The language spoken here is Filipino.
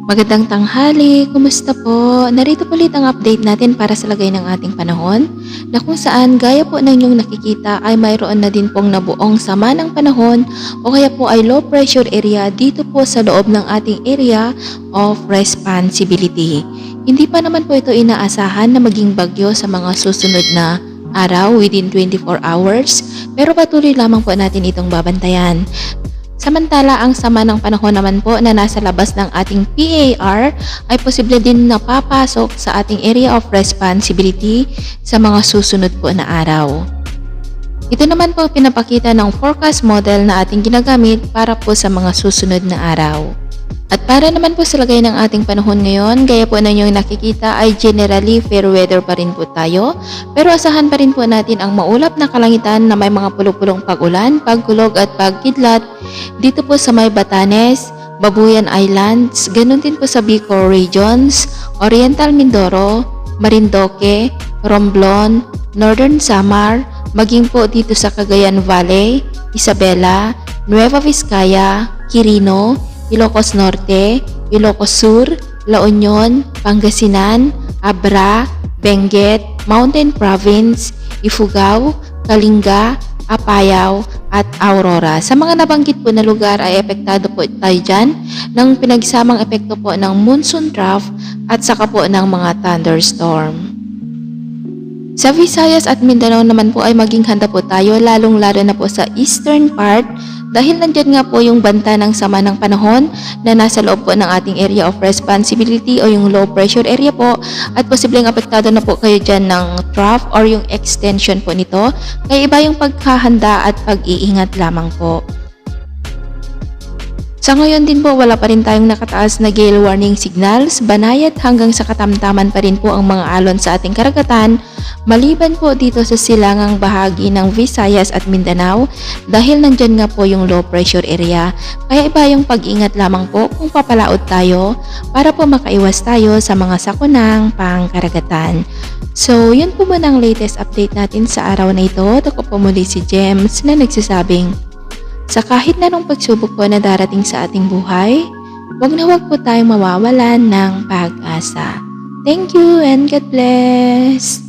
Magandang tanghali, kumusta po? Narito po ulit ang update natin para sa lagay ng ating panahon na kung saan gaya po ng inyong nakikita ay mayroon na din pong nabuong sama ng panahon o kaya po ay low pressure area dito po sa loob ng ating area of responsibility. Hindi pa naman po ito inaasahan na maging bagyo sa mga susunod na araw within 24 hours pero patuloy lamang po natin itong babantayan. Samantala, ang sama ng panahon naman po na nasa labas ng ating PAR ay posible din napapasok sa ating area of responsibility sa mga susunod po na araw. Ito naman po pinapakita ng forecast model na ating ginagamit para po sa mga susunod na araw. At para naman po sa lagay ng ating panahon ngayon, gaya po na inyong nakikita ay generally fair weather pa rin po tayo. Pero asahan pa rin po natin ang maulap na kalangitan na may mga pulong-pulong pag-ulan, pagkulog at pagkidlat dito po sa may Batanes, Babuyan Islands, ganun din po sa Bicol Regions, Oriental Mindoro, Marindoque, Romblon, Northern Samar, maging po dito sa Cagayan Valley, Isabela, Nueva Vizcaya, Quirino, Ilocos Norte, Ilocos Sur, La Union, Pangasinan, Abra, Benguet, Mountain Province, Ifugao, Kalinga, Apayao, at Aurora. Sa mga nabanggit po na lugar ay epektado po tayo dyan ng pinagsamang epekto po ng monsoon trough at saka po ng mga thunderstorm. Sa Visayas at Mindanao naman po ay maging handa po tayo lalong-lalo na po sa eastern part dahil nandyan nga po yung banta ng sama ng panahon na nasa loob po ng ating area of responsibility o yung low pressure area po at posibleng apektado na po kayo dyan ng trough or yung extension po nito kaya iba yung pagkahanda at pag-iingat lamang po. Sa ngayon din po wala pa rin tayong nakataas na gale warning signals, banayad hanggang sa katamtaman pa rin po ang mga alon sa ating karagatan maliban po dito sa silangang bahagi ng Visayas at Mindanao dahil nandyan nga po yung low pressure area kaya iba yung pag-ingat lamang po kung papalaot tayo para po makaiwas tayo sa mga sakunang pangkaragatan. So yun po muna ang latest update natin sa araw na ito. Ako po muli si Gems na nagsasabing sa kahit na nung pagsubok po na darating sa ating buhay, wag na wag po tayong mawawalan ng pag-asa. Thank you and God bless!